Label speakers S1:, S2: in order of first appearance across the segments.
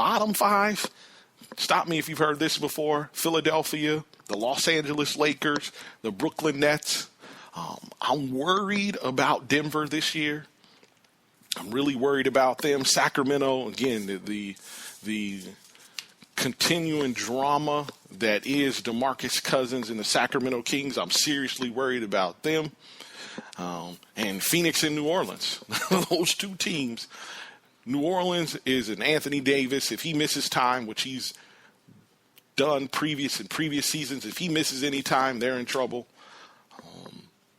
S1: bottom 5, stop me if you've heard this before, Philadelphia, the Los Angeles Lakers, the Brooklyn Nets. I'm worried about Denver this year. I'm really worried about them. Sacramento, again, the continuing drama that is DeMarcus Cousins and the Sacramento Kings. I'm seriously worried about them. And Phoenix and New Orleans, those two teams. New Orleans is an Anthony Davis. If he misses time, which he's done previous seasons, if he misses any time, they're in trouble.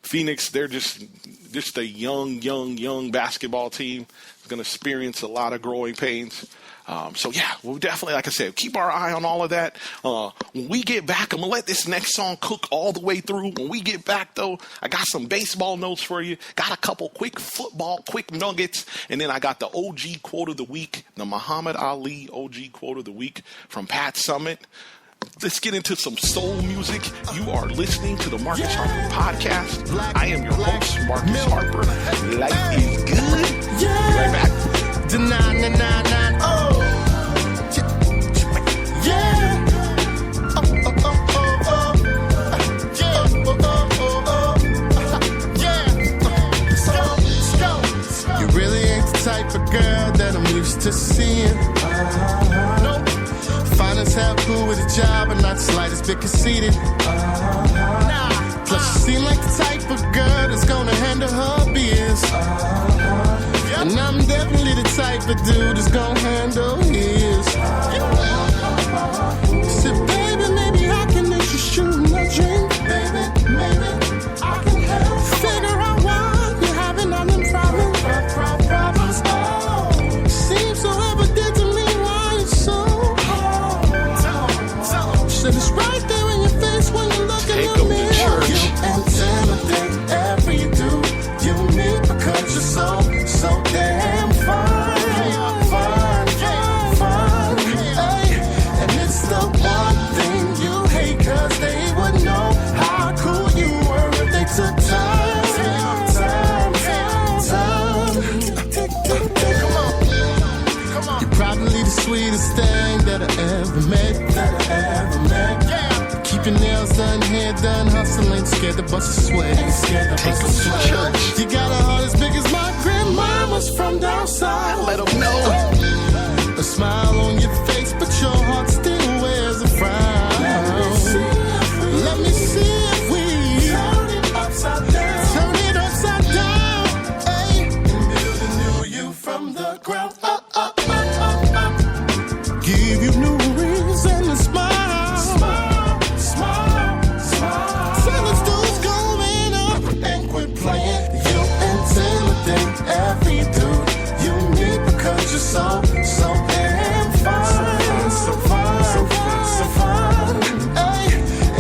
S1: Phoenix, they're just a young basketball team. It's going to experience a lot of growing pains. So, yeah, we'll definitely, like I said, keep our eye on all of that. When we get back, I'm going to let this next song cook all the way through. When we get back, though, I got some baseball notes for you. Got a couple quick nuggets. And then I got the OG quote of the week, the Muhammad Ali OG quote of the week from Pat Summitt. Let's get into some soul music. You are listening to the Marcus Harper Podcast. I am your host, Marcus Harper. Life is good.
S2: Yeah.
S1: Right back.
S2: You really ain't the type of girl that I'm used to seeing. Nope. Fine as hell, cool with a job, but not the slightest bit conceited. Plus, you seem like the type of girl that's gonna handle her biz. And I'm definitely the type of dude that's gonna handle his. Said, baby, maybe I can interest you in a drink. Baby, maybe I can help. Figure out why you're having all them problems. Oh, seems so evident to me why you're so hard. Said it's right there in your face when you're looking at me. You intimidate every dude you meet because you're so damn fine. Hey, and it's the one thing you hate, cause they would know how cool you were if they took time. Come on. You're probably the sweetest thing that I ever met. Yeah. Keep your nails done, hair done, hustling, scared to bust a sweat. You got a heart as big as my grandmama's from down south.
S1: Let them know.
S2: A smile on your face, but your heart still wears a frown. Let me see if we turn it upside down. Hey, and build a new you from the ground up. Give you new reason to smile. Tell us those going up and quit playing. You intimidate every dude you meet because you're so damn fine. So fine. Hey,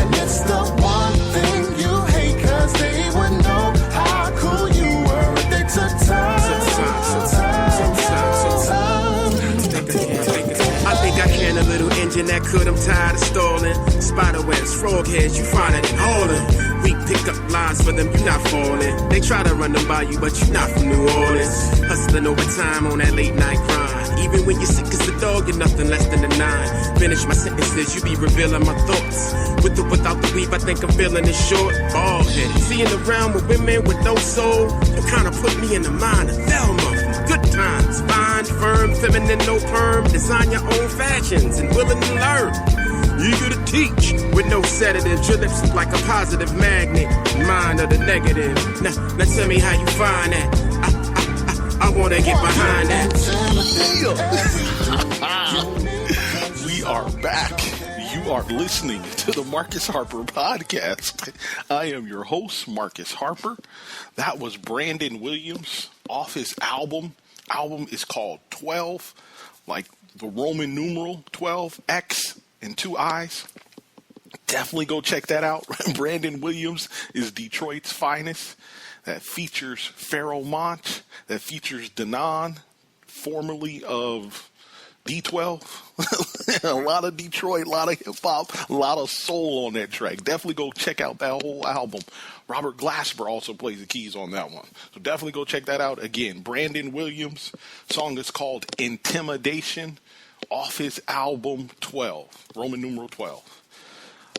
S2: and it's the one thing you hate, cause they would know how cool you were if they took time.
S3: I think I can a little engine that could, I'm tired of stalling. Spiderwebs, frog heads, you find it in hauling. We pick up lines for them, you not falling. They try to run them by you, but you not from New Orleans. Hustling overtime on that late night grind. Even when you're sick as a dog, you're nothing less than a 9. Finish my sentences, you be revealing my thoughts. With or without the weave, I think I'm feeling it short. Bald headed, seeing around with women with no soul. You kinda put me in the mind of Thelma. Good times, fine, firm, feminine, no perm. Design your own fashions and willing to learn. Eager to teach with no sedatives. Your lips look like a positive magnet. Mind of the negative. Now tell me how you find that. I wanna get behind that.
S1: We are back. You are listening to the Marcus Harper Podcast. I am your host, Marcus Harper. That was Brandon Williams off his album. Album is called 12, like the Roman numeral 12, X and 2 I's. Definitely go check that out. Brandon Williams is Detroit's finest. That features Pharoah Monch. That features Denon, formerly of D12. A lot of Detroit, a lot of hip-hop, a lot of soul on that track. Definitely go check out that whole album. Robert Glasper also plays the keys on that one. So definitely go check that out. Again, Brandon Williams. Song is called Intimidation off his album 12, Roman numeral 12.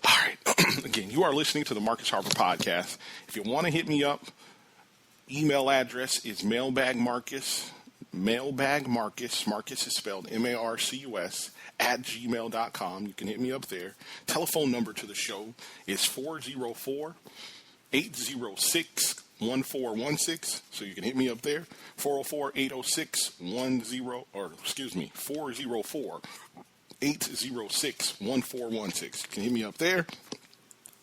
S1: All right. Again, you are listening to the Marcus Harper Podcast. If you want to hit me up, email address is mailbagmarcus. Marcus is spelled Marcus, @gmail.com. You can hit me up there. Telephone number to the show is 404-806-1416. So you can hit me up there. 404-806-1416. You can hit me up there.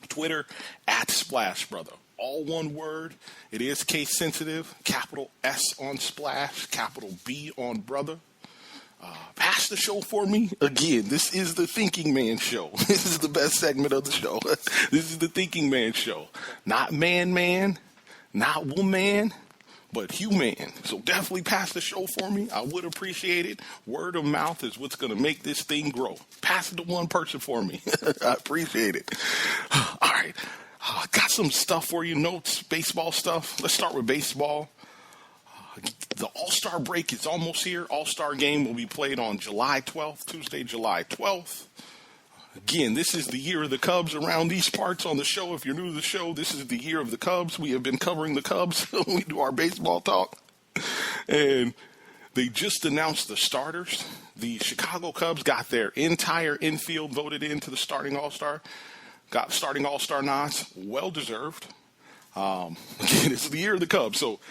S1: Twitter @SplashBrother. All one word. It is case sensitive. Capital S on Splash, capital B on Brother. Pass the show for me. Again, this is the Thinking Man Show. This is the best segment of the show. This is the Thinking Man Show. Not man, not woman, but human. So definitely pass the show for me. I would appreciate it. Word of mouth is what's going to make this thing grow. Pass it to one person for me. I appreciate it. All right. Got some stuff for you, notes, baseball stuff. Let's start with baseball. The All-Star break is almost here. All-Star game will be played on July 12th, Tuesday, July 12th. Again, this is the year of the Cubs around these parts on the show. If you're new to the show, this is the year of the Cubs. We have been covering the Cubs when we do our baseball talk. And they just announced the starters. The Chicago Cubs got their entire infield voted into the starting All-Star. Got starting All-Star nods, well-deserved. Again, it's the year of the Cubs. So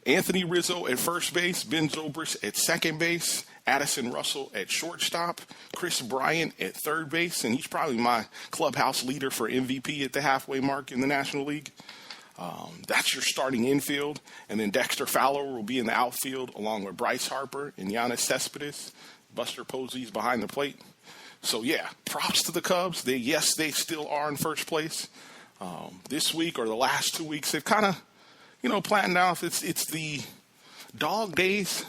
S1: Anthony Rizzo at first base, Ben Zobrist at second base, Addison Russell at shortstop, Chris Bryant at third base, and he's probably my clubhouse leader for MVP at the halfway mark in the National League. That's your starting infield. And then Dexter Fowler will be in the outfield along with Bryce Harper and Giannis Cespedes. Buster Posey's behind the plate. So, yeah, props to the Cubs. They still are in first place. This week or the last 2 weeks, they've kind of, planned out. It's the dog days.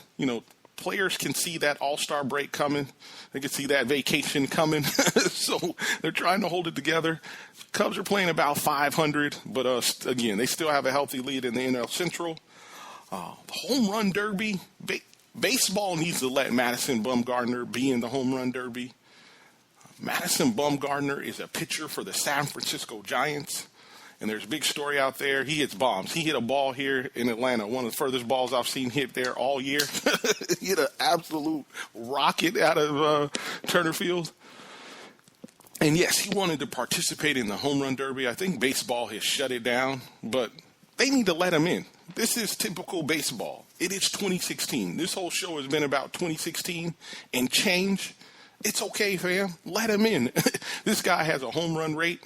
S1: Players can see that All-Star break coming. They can see that vacation coming. So they're trying to hold it together. Cubs are playing about 500, but, again, they still have a healthy lead in the NL Central. The home run derby, baseball needs to let Madison Bumgarner be in the home run derby. Madison Bumgarner is a pitcher for the San Francisco Giants, and there's a big story out there. He hits bombs. He hit a ball here in Atlanta, one of the furthest balls I've seen hit there all year. He hit an absolute rocket out of Turner Field. And, yes, he wanted to participate in the home run derby. I think baseball has shut it down, but they need to let him in. This is typical baseball. It is 2016. This whole show has been about 2016 and change. It's okay, fam. Let him in. This guy has a home run rate.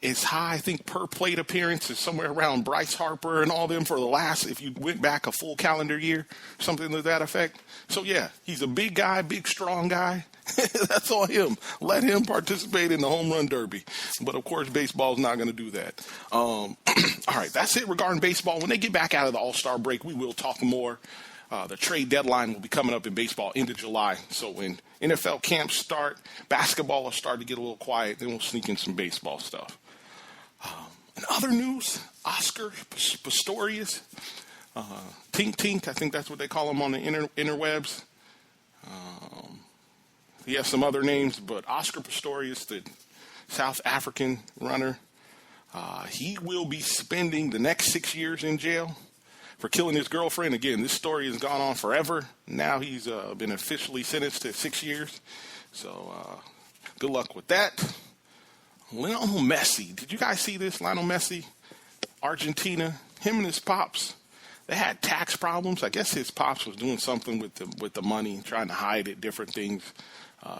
S1: It's high, I think, per plate appearance is somewhere around Bryce Harper and all them for the last, if you went back a full calendar year, something to that effect. So, yeah, he's a big guy, big, strong guy. That's on him. Let him participate in the home run derby. But, of course, baseball's not going to do that. All right, that's it regarding baseball. When they get back out of the All-Star break, we will talk more. The trade deadline will be coming up in baseball into July. So when NFL camps start, basketball will start to get a little quiet. Then we'll sneak in some baseball stuff. In other news, Oscar Pistorius, Tink, I think that's what they call him on the interwebs. He has some other names, but Oscar Pistorius, the South African runner, he will be spending the next 6 years in jail for killing his girlfriend. Again, this story has gone on forever. Now he's been officially sentenced to 6 years. So good luck with that. Lionel Messi. Did you guys see this? Lionel Messi, Argentina, him and his pops, they had tax problems. I guess his pops was doing something with the money, trying to hide it, different things,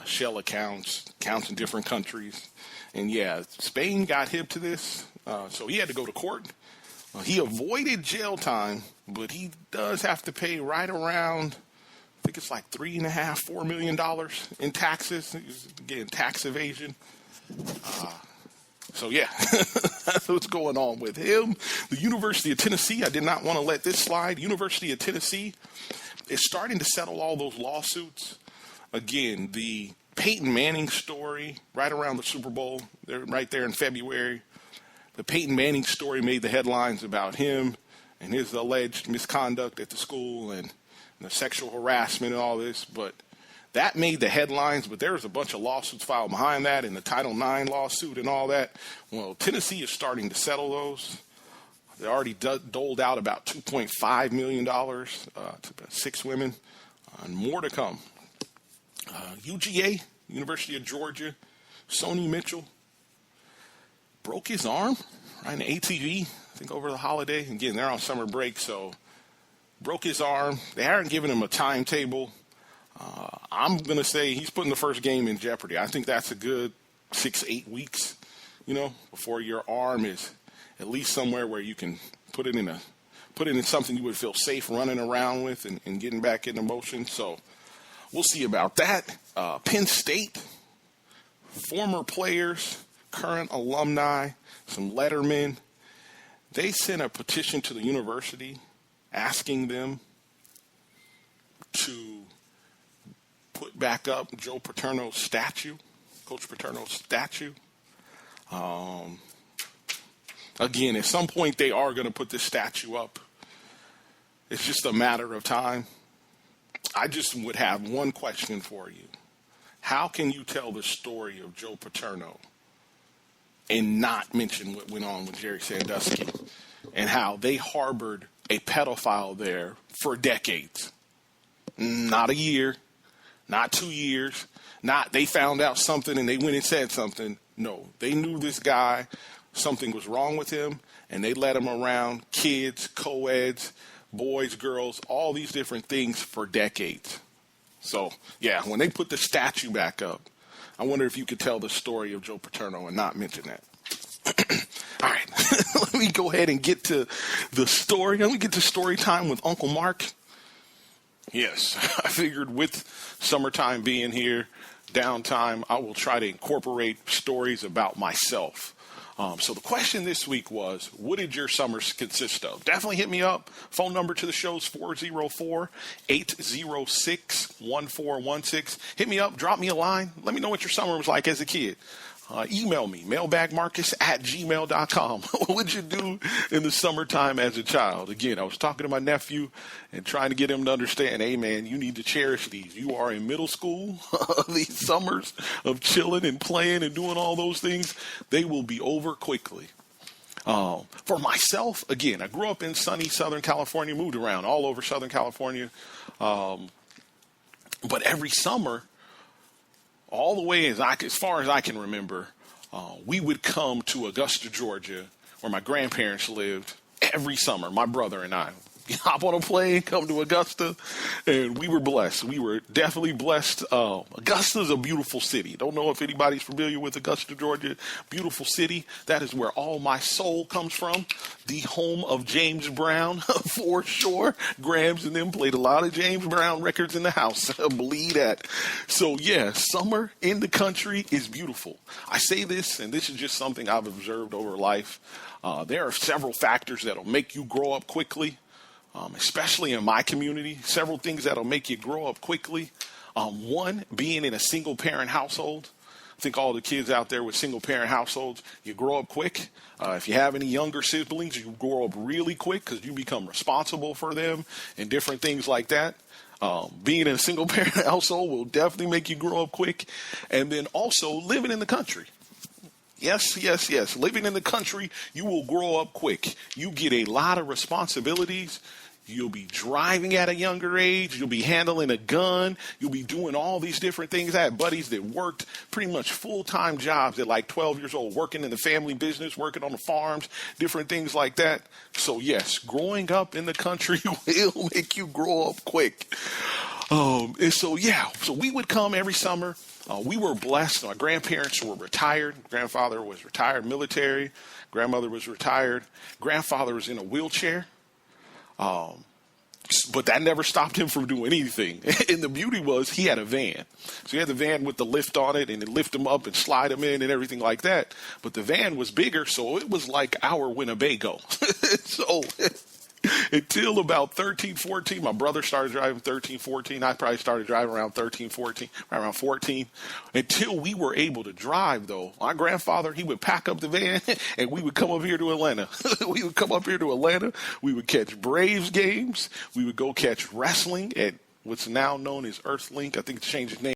S1: shell accounts in different countries. And, yeah, Spain got hip to this, so he had to go to court. He avoided jail time, but he does have to pay right around, I think it's like $3.5–4 million in taxes. Again, tax evasion. So, yeah, that's what's going on with him. The University of Tennessee, I did not want to let this slide. University of Tennessee is starting to settle all those lawsuits. Again, the Peyton Manning story right around the Super Bowl, right there in February. The Peyton Manning story made the headlines about him and his alleged misconduct at the school and the sexual harassment and all this. But That made the headlines, but there was a bunch of lawsuits filed behind that, and the Title IX lawsuit and all that. Well, Tennessee is starting to settle those. They already doled out about $2.5 million to 6 women, and more to come. UGA, University of Georgia, Sony Mitchell broke his arm riding an ATV, I think over the holiday. Again, they're on summer break, so broke his arm. They haven't given him a timetable. I'm going to say he's putting the first game in jeopardy. I think that's a good 6-8 weeks, before your arm is at least somewhere where you can put it in something you would feel safe running around with and getting back into motion. So we'll see about that. Penn State, former players, current alumni, some lettermen, they sent a petition to the university asking them to put back up Joe Paterno's statue, Coach Paterno's statue. Again, at some point they are going to put this statue up. It's just a matter of time. I just would have one question for you. How can you tell the story of Joe Paterno and not mention what went on with Jerry Sandusky and how they harbored a pedophile there for decades? Not a year, not 2 years, not they found out something and they went and said something. No, they knew this guy, something was wrong with him, and they let him around kids, co-eds, boys, girls, all these different things for decades. So, yeah, when they put the statue back up, I wonder if you could tell the story of Joe Paterno and not mention that. All right, let me go ahead and get to the story. Let me get to story time with Uncle Mark. Yes, I figured with summertime being here, downtime, I will try to incorporate stories about myself. So the question this week was, what did your summers consist of? Definitely hit me up. Phone number to the show is 404-806-1416. Hit me up. Drop me a line. Let me know what your summer was like as a kid. Email me, mailbagmarcus@gmail.com. What would you do in the summertime as a child? Again, I was talking to my nephew and trying to get him to understand, hey, man, you need to cherish these. You are in middle school. These summers of chilling and playing and doing all those things, they will be over quickly. For myself, again, I grew up in sunny Southern California, moved around all over Southern California. But every summer, all the way as far as I can remember, we would come to Augusta, Georgia, where my grandparents lived every summer, my brother and I. Hop on a plane, come to Augusta, and we were blessed. We were definitely blessed. Augusta is a beautiful city. Don't know if anybody's familiar with Augusta, Georgia. Beautiful city. That is where all my soul comes from. The home of James Brown, for sure. Grams and them played a lot of James Brown records in the house. Believe that. So, yeah, summer in the country is beautiful. I say this, and this is just something I've observed over life. There are several factors that will make you grow up quickly. Especially in my community, several things that'll make you grow up quickly. One, being in a single-parent household. I think all the kids out there with single-parent households, you grow up quick. If you have any younger siblings, you grow up really quick because you become responsible for them and different things like that. Being in a single-parent household will definitely make you grow up quick. And then also living in the country. Yes. Living in the country, you will grow up quick. You get a lot of responsibilities. You'll be driving at a younger age. You'll be handling a gun. You'll be doing all these different things. I had buddies that worked pretty much full-time jobs at like 12 years old, working in the family business, working on the farms, different things like that. So, yes, growing up in the country will make you grow up quick. So we would come every summer. We were blessed. My grandparents were retired. Grandfather was retired military. Grandmother was retired. Grandfather was in a wheelchair. But that never stopped him from doing anything. And the beauty was he had a van. So he had the van with the lift on it, and it lift him up and slide him in and everything like that. But the van was bigger, so it was like our Winnebago. So until about 13, 14, my brother started driving 13, 14. I probably started driving around 13, 14, around 14. Until we were able to drive, though, my grandfather, he would pack up the van, and we would come up here to Atlanta. We would catch Braves games. We would go catch wrestling at what's now known as Earthlink. I think it's changed its name.